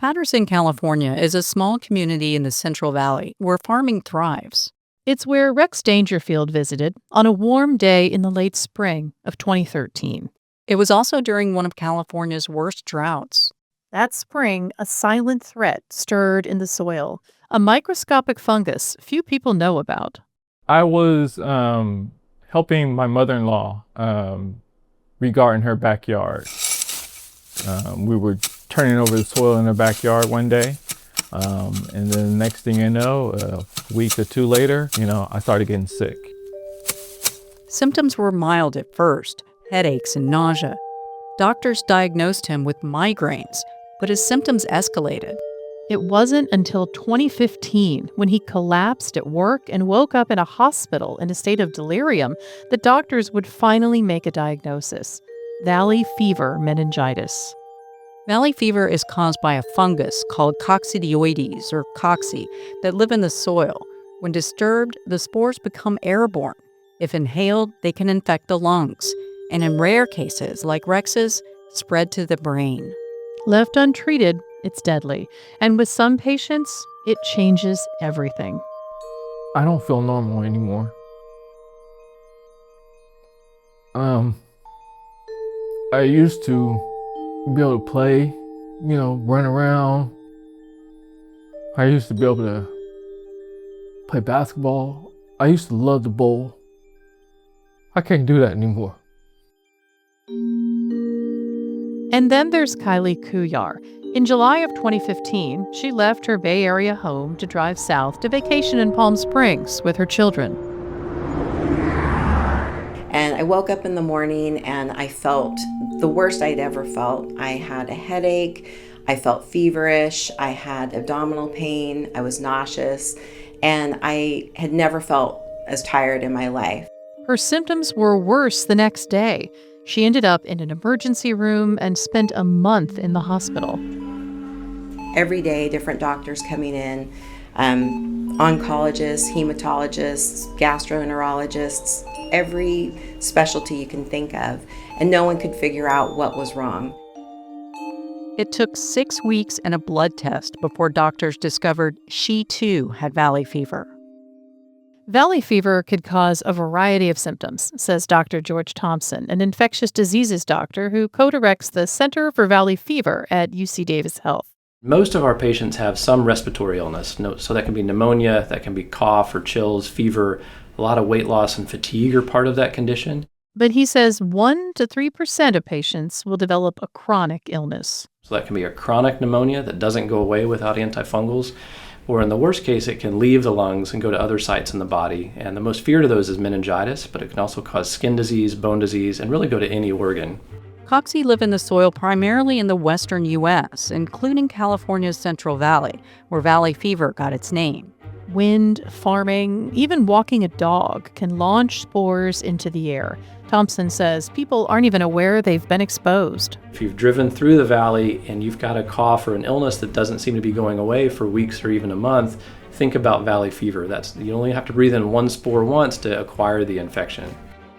Patterson, California is a small community in the Central Valley where farming thrives. It's where Rex Dangerfield visited on a warm day in the late spring of 2013. It was also during one of California's worst droughts. That spring, a silent threat stirred in the soil, a microscopic fungus few people know about. I was helping my mother-in-law regarding her backyard. We were turning over the soil in her backyard one day, and then the next thing you know, a week or two later, I started getting sick. Symptoms were mild at first, headaches and nausea. Doctors diagnosed him with migraines, but his symptoms escalated. It wasn't until 2015, when he collapsed at work and woke up in a hospital in a state of delirium, that doctors would finally make a diagnosis: valley fever meningitis. Valley fever is caused by a fungus called coccidioides, or cocci, that live in the soil. When disturbed, the spores become airborne. If inhaled, they can infect the lungs, and in rare cases, like Rex's, spread to the brain. Left untreated, it's deadly, and with some patients, it changes everything. I don't feel normal anymore. I used to be able to play, run around. I used to be able to play basketball. I used to love to bowl. I can't do that anymore. And then there's Kyleigh Cooyar. In July of 2015, she left her Bay Area home to drive south to vacation in Palm Springs with her children. And I woke up in the morning and I felt the worst I'd ever felt. I had a headache, I felt feverish, I had abdominal pain, I was nauseous, and I had never felt as tired in my life. Her symptoms were worse the next day. She ended up in an emergency room and spent a month in the hospital. Every day, different doctors coming in, oncologists, hematologists, gastroenterologists, every specialty you can think of, and no one could figure out what was wrong. It took 6 weeks and a blood test before doctors discovered she too had valley fever. Valley fever could cause a variety of symptoms, says Dr. George Thompson, an infectious diseases doctor who co-directs the Center for Valley Fever at UC Davis Health. Most of our patients have some respiratory illness, so that can be pneumonia, that can be cough or chills, fever. A lot of weight loss and fatigue are part of that condition. But he says 1 to 3% of patients will develop a chronic illness. So that can be a chronic pneumonia that doesn't go away without antifungals, or in the worst case, it can leave the lungs and go to other sites in the body. And the most feared of those is meningitis, but it can also cause skin disease, bone disease, and really go to any organ. Cocci live in the soil primarily in the western U.S., including California's Central Valley, where valley fever got its name. Wind, farming, even walking a dog can launch spores into the air. Thompson says people aren't even aware they've been exposed. If you've driven through the valley and you've got a cough or an illness that doesn't seem to be going away for weeks or even a month, think about valley fever. You only have to breathe in one spore once to acquire the infection.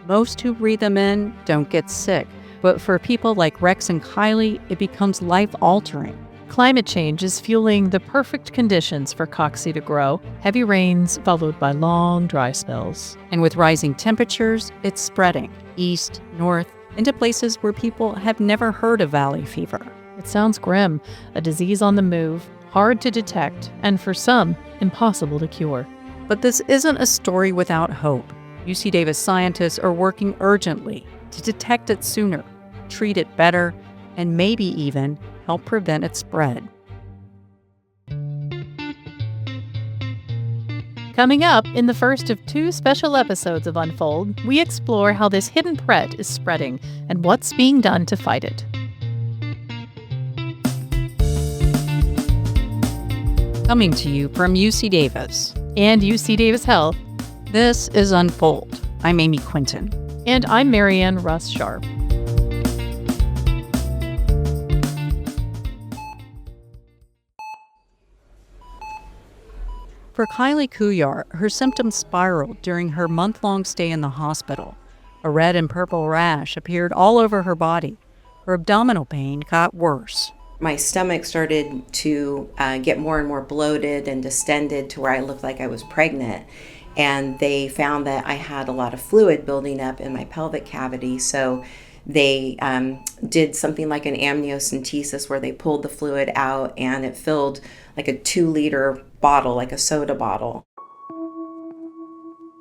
Most who breathe them in don't get sick, but for people like Rex and Kyleigh, it becomes life-altering. Climate change is fueling the perfect conditions for cocci to grow. Heavy rains followed by long, dry spells. And with rising temperatures, it's spreading east, north, into places where people have never heard of valley fever. It sounds grim, a disease on the move, hard to detect, and for some, impossible to cure. But this isn't a story without hope. UC Davis scientists are working urgently to detect it sooner, treat it better, and maybe even help prevent its spread. Coming up in the first of 2 special episodes of Unfold, we explore how this hidden threat is spreading and what's being done to fight it. Coming to you from UC Davis and UC Davis Health, this is Unfold. I'm Amy Quinton. And I'm Marianne Russ Sharp. For Kyleigh Cooyar, her symptoms spiraled during her month-long stay in the hospital. A red and purple rash appeared all over her body. Her abdominal pain got worse. My stomach started to get more and more bloated and distended to where I looked like I was pregnant. And they found that I had a lot of fluid building up in my pelvic cavity. So they did something like an amniocentesis where they pulled the fluid out and it filled like a 2-liter bottle, like a soda bottle.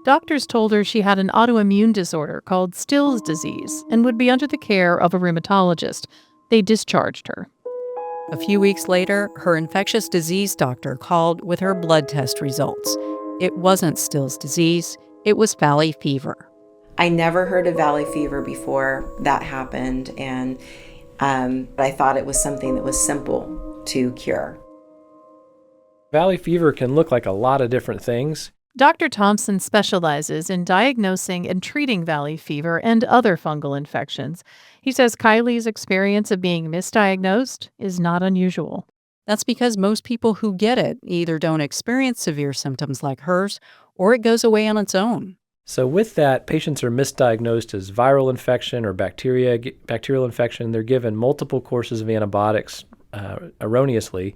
Doctors told her she had an autoimmune disorder called Still's disease and would be under the care of a rheumatologist. They discharged her. A few weeks later, her infectious disease doctor called with her blood test results. It wasn't Still's disease, it was valley fever. I never heard of valley fever before that happened, and I thought it was something that was simple to cure. Valley fever can look like a lot of different things. Dr. Thompson specializes in diagnosing and treating valley fever and other fungal infections. He says Kyleigh's experience of being misdiagnosed is not unusual. That's because most people who get it either don't experience severe symptoms like hers, or it goes away on its own. So with that, patients are misdiagnosed as viral infection or bacterial infection. They're given multiple courses of antibiotics erroneously,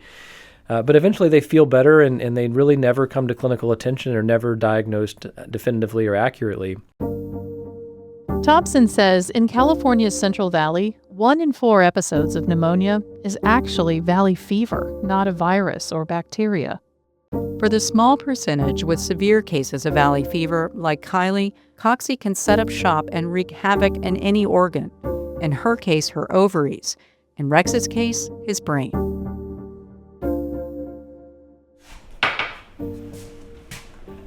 but eventually they feel better and they really never come to clinical attention or never diagnosed definitively or accurately. Thompson says in California's Central Valley, 1 in 4 episodes of pneumonia is actually valley fever, not a virus or bacteria. For the small percentage with severe cases of valley fever, like Kyleigh, Coxie can set up shop and wreak havoc in any organ. In her case, her ovaries. In Rex's case, his brain.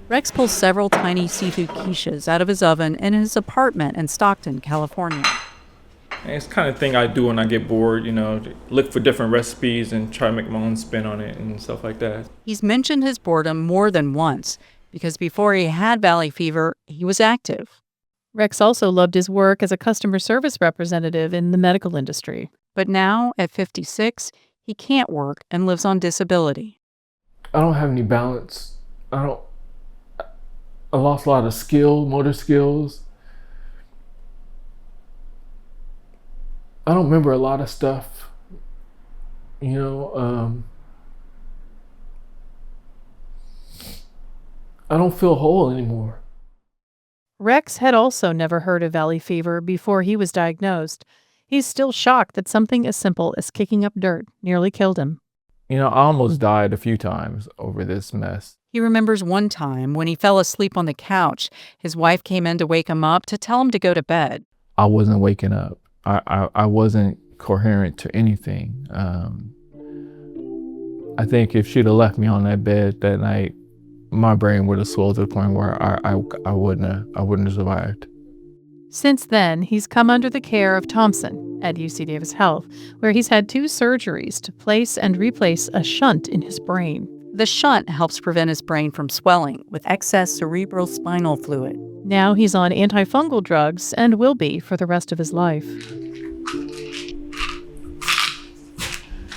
Rex pulls several tiny seafood quiches out of his oven in his apartment in Stockton, California. And it's the kind of thing I do when I get bored, look for different recipes and try to make my own spin on it and stuff like that. He's mentioned his boredom more than once because before he had valley fever, he was active. Rex also loved his work as a customer service representative in the medical industry. But now, at 56, he can't work and lives on disability. I don't have any balance. I lost a lot of motor skills. I don't remember a lot of stuff, I don't feel whole anymore. Rex had also never heard of valley fever before he was diagnosed. He's still shocked that something as simple as kicking up dirt nearly killed him. I almost died a few times over this mess. He remembers one time when he fell asleep on the couch. His wife came in to wake him up to tell him to go to bed. I wasn't waking up. I wasn't coherent to anything. I think if she'd have left me on that bed that night, my brain would have swelled to the point where I wouldn't have survived. Since then, he's come under the care of Thompson at UC Davis Health, where he's had 2 surgeries to place and replace a shunt in his brain. The shunt helps prevent his brain from swelling with excess cerebral spinal fluid. Now he's on antifungal drugs and will be for the rest of his life.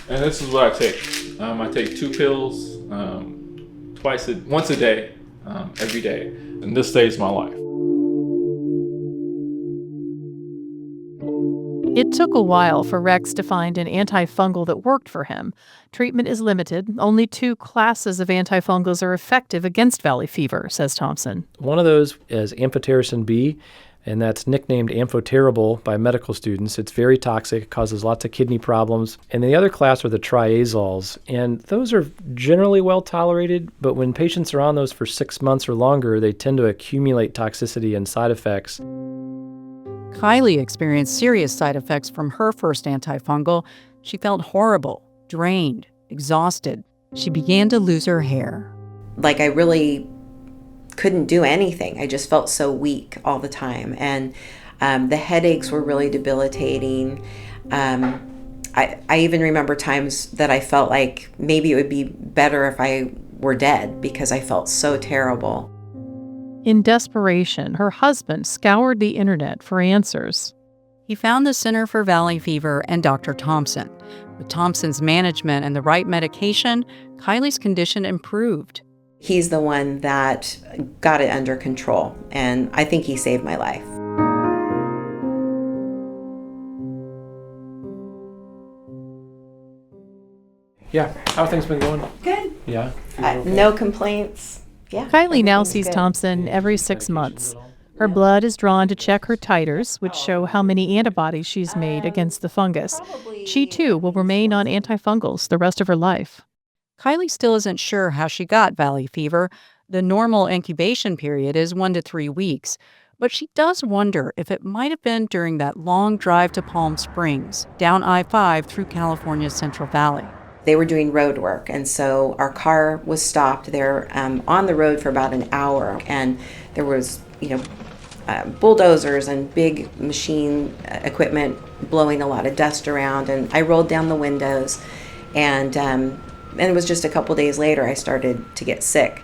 And this is what I take. I take 2 pills once a day, every day. And this saves my life. It took a while for Rex to find an antifungal that worked for him. Treatment is limited. Only 2 classes of antifungals are effective against valley fever, says Thompson. One of those is amphotericin B, and that's nicknamed treatable by medical students. It's very toxic, causes lots of kidney problems. And the other class are the triazoles, and those are generally well tolerated, but when patients are on those for 6 months or longer, they tend to accumulate toxicity and side effects. Kyleigh experienced serious side effects from her first antifungal. She felt horrible, drained, exhausted. She began to lose her hair. Like I really couldn't do anything. I just felt so weak all the time. And the headaches were really debilitating. I even remember times that I felt like maybe it would be better if I were dead because I felt so terrible. In desperation, her husband scoured the internet for answers. He found the Center for Valley Fever and Dr. Thompson. With Thompson's management and the right medication, Kyleigh's condition improved. He's the one that got it under control, and I think he saved my life. Yeah. How have things been going? Good. Yeah. No complaints. Yeah. Kyleigh now everything's sees good. Thompson every 6 months. Her blood is drawn to check her titers, which show how many antibodies she's made against the fungus. She, too, will remain on antifungals the rest of her life. Kyleigh still isn't sure how she got valley fever. The normal incubation period is 1 to 3 weeks, but she does wonder if it might have been during that long drive to Palm Springs, down I-5 through California's Central Valley. They were doing road work, and so our car was stopped there on the road for about an hour, and there was, bulldozers and big machine equipment blowing a lot of dust around, and I rolled down the windows, and it was just a couple days later I started to get sick.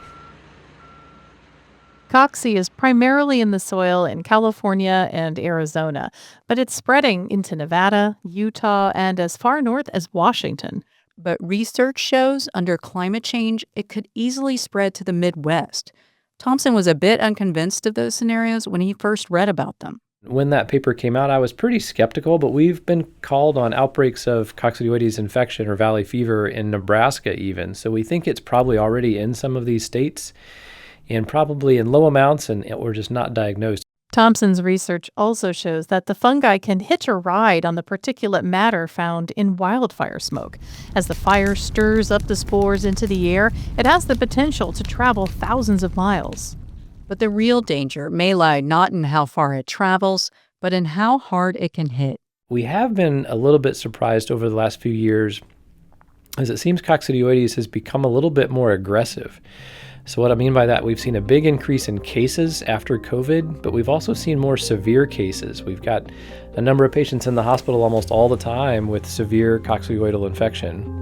Cocci is primarily in the soil in California and Arizona, but it's spreading into Nevada, Utah, and as far north as Washington. But research shows under climate change, it could easily spread to the Midwest. Thompson was a bit unconvinced of those scenarios when he first read about them. When that paper came out, I was pretty skeptical, but we've been called on outbreaks of coccidioides infection or valley fever in Nebraska even. So we think it's probably already in some of these states and probably in low amounts or just not diagnosed. Thompson's research also shows that the fungi can hitch a ride on the particulate matter found in wildfire smoke. As the fire stirs up the spores into the air, it has the potential to travel thousands of miles. But the real danger may lie not in how far it travels, but in how hard it can hit. We have been a little bit surprised over the last few years as it seems coccidioides has become a little bit more aggressive. So what I mean by that, we've seen a big increase in cases after COVID, but we've also seen more severe cases. We've got a number of patients in the hospital almost all the time with severe coccidioidal infection.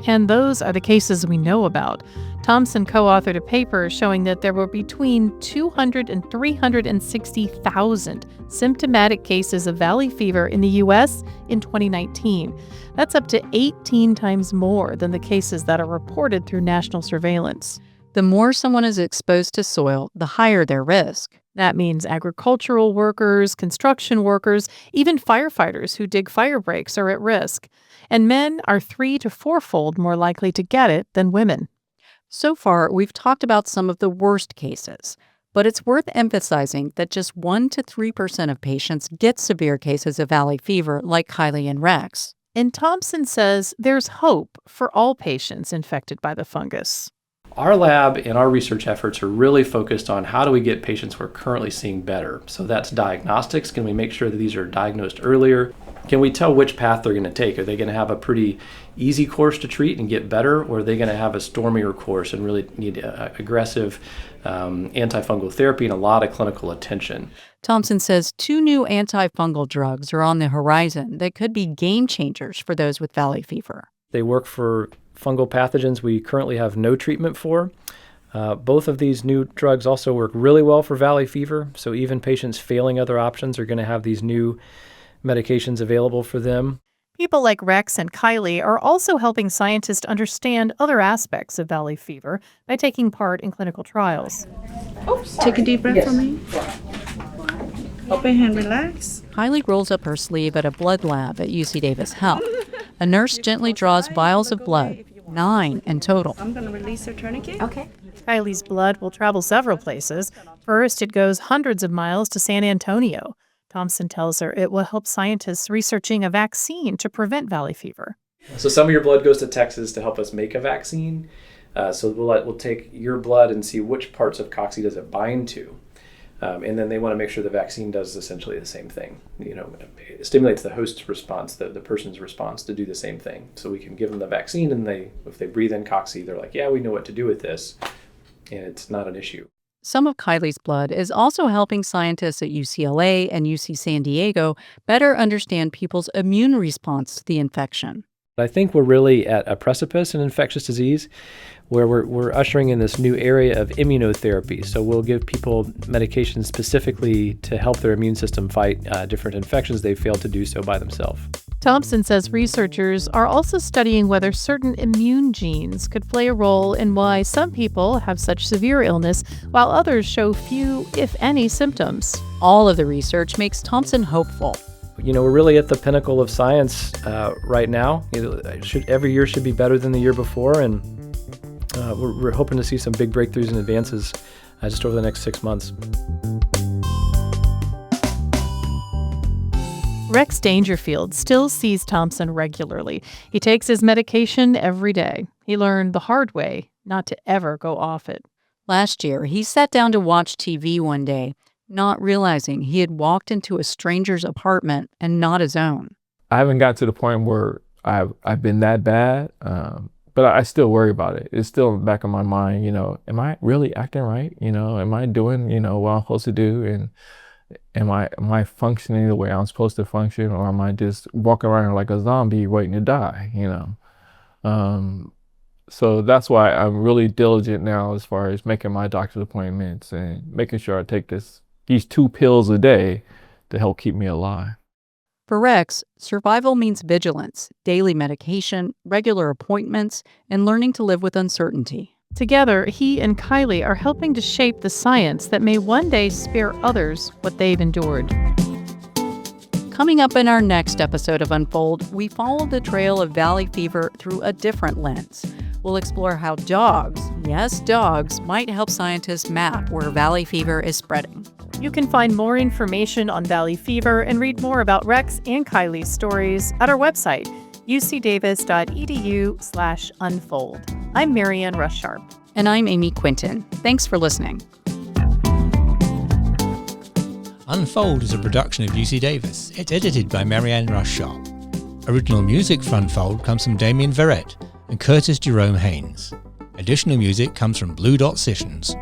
And those are the cases we know about. Thompson co-authored a paper showing that there were between 200 and 360,000 symptomatic cases of valley fever in the U.S. in 2019. That's up to 18 times more than the cases that are reported through national surveillance. The more someone is exposed to soil, the higher their risk. That means agricultural workers, construction workers, even firefighters who dig fire breaks are at risk. And men are 3 to 4-fold more likely to get it than women. So far, we've talked about some of the worst cases, but it's worth emphasizing that just 1 to 3% of patients get severe cases of valley fever like Kyleigh and Rex. And Thompson says there's hope for all patients infected by the fungus. Our lab and our research efforts are really focused on how do we get patients we're currently seeing better. So that's diagnostics. Can we make sure that these are diagnosed earlier? Can we tell which path they're going to take? Are they going to have a pretty easy course to treat and get better, or are they going to have a stormier course and really need aggressive antifungal therapy and a lot of clinical attention? Thompson says 2 new antifungal drugs are on the horizon that could be game changers for those with valley fever. They work for fungal pathogens we currently have no treatment for. Both of these new drugs also work really well for valley fever, so even patients failing other options are going to have these new medications available for them. People like Rex and Kyleigh are also helping scientists understand other aspects of valley fever by taking part in clinical trials. Take a deep breath for me. Open hand, relax. Kyleigh rolls up her sleeve at a blood lab at UC Davis Health. A nurse gently draws vials of blood, 9 in total. I'm going to release her tourniquet. Okay. Kyleigh's blood will travel several places. First, it goes hundreds of miles to San Antonio. Thompson tells her it will help scientists researching a vaccine to prevent valley fever. So some of your blood goes to Texas to help us make a vaccine. So we'll take your blood and see which parts of cocci does it bind to. And then they want to make sure the vaccine does essentially the same thing. It stimulates the host's response, the person's response to do the same thing. So we can give them the vaccine, and if they breathe in cocci, they're like, yeah, we know what to do with this, and it's not an issue. Some of Kyleigh's blood is also helping scientists at UCLA and UC San Diego better understand people's immune response to the infection. I think we're really at a precipice in infectious disease where we're ushering in this new area of immunotherapy. So we'll give people medications specifically to help their immune system fight different infections they've failed to do so by themselves. Thompson says researchers are also studying whether certain immune genes could play a role in why some people have such severe illness while others show few, if any, symptoms. All of the research makes Thompson hopeful. we're really at the pinnacle of science right now. Every year should be better than the year before, and we're hoping to see some big breakthroughs and advances just over the next 6 months. Rex Dangerfield still sees Thompson regularly. He takes his medication every day. He learned the hard way not to ever go off it. Last year, he sat down to watch TV one day, not realizing he had walked into a stranger's apartment and not his own. I haven't got to the point where I've been that bad, but I still worry about it. It's still in the back of my mind, am I really acting right? Am I doing, what I'm supposed to do? And am I functioning the way I'm supposed to function, or am I just walking around like a zombie waiting to die, So that's why I'm really diligent now as far as making my doctor's appointments and making sure I take these 2 pills a day to help keep me alive. For Rex, survival means vigilance, daily medication, regular appointments, and learning to live with uncertainty. Together, he and Kyleigh are helping to shape the science that may one day spare others what they've endured. Coming up in our next episode of Unfold, we follow the trail of valley fever through a different lens. We'll explore how dogs, yes, dogs, might help scientists map where valley fever is spreading. You can find more information on valley fever and read more about Rex and Kyleigh's stories at our website, ucdavis.edu/unfold. I'm Marianne Rush-Sharp. And I'm Amy Quinton. Thanks for listening. Unfold is a production of UC Davis. It's edited by Marianne Rush-Sharp. Original music for Unfold comes from Damien Verrett and Curtis Jerome Haynes. Additional music comes from Blue Dot Sessions.